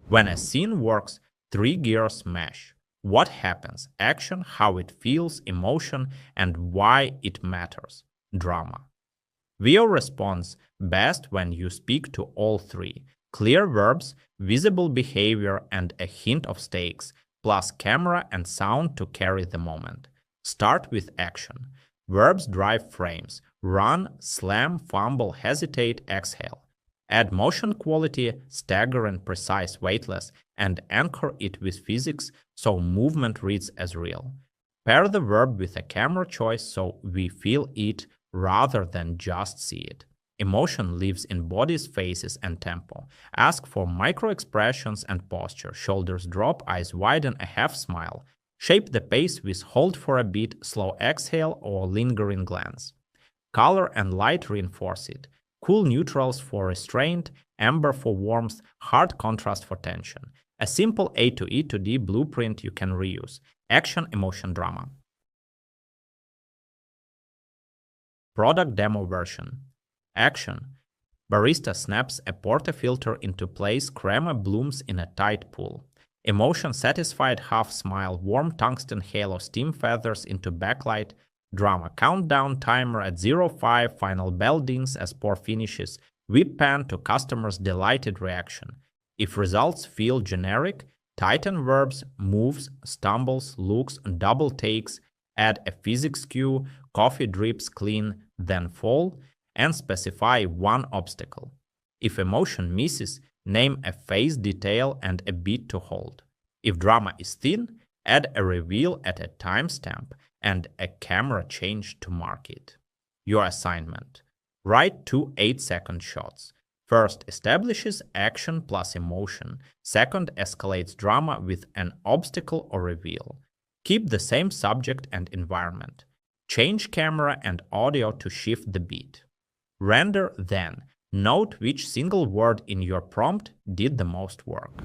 When a scene works, three gears mesh. What happens? Action, how it feels, emotion, and why it matters. Drama. Veo responds best when you speak to all three. Clear verbs, visible behavior, and a hint of stakes, plus camera and sound to carry the moment. Start with action. Verbs drive frames. Run, slam, fumble, hesitate, exhale. Add motion quality, stagger and precise weightless, and anchor it with physics so movement reads as real. Pair the verb with a camera choice so we feel it rather than just see it. Emotion lives in bodies, faces, and tempo. Ask for micro expressions and posture. Shoulders drop, eyes widen, a half smile. Shape the pace with hold for a beat, slow exhale, or lingering glance. Color and light reinforce it. Cool neutrals for restraint, amber for warmth, hard contrast for tension. A simple A to E to D blueprint you can reuse. Action, emotion, drama. Product demo version. Action. Barista snaps a portafilter into place, crema blooms in a tight pool. Emotion, satisfied half smile, warm tungsten halo, steam feathers into backlight. Drama, countdown timer at 05, final bell dings as pour finishes, whip pan to customer's delighted reaction. If results feel generic, tighten verbs, moves, stumbles, looks, double takes, add a physics cue, coffee drips clean, then fall, and specify one obstacle. If emotion misses, name a face detail and a beat to hold. If drama is thin, add a reveal at a timestamp and a camera change to mark it. Your assignment. Write 2 8-second shots. First establishes action plus emotion. Second escalates drama with an obstacle or reveal. Keep the same subject and environment. Change camera and audio to shift the beat. Render then. Note which single word in your prompt did the most work.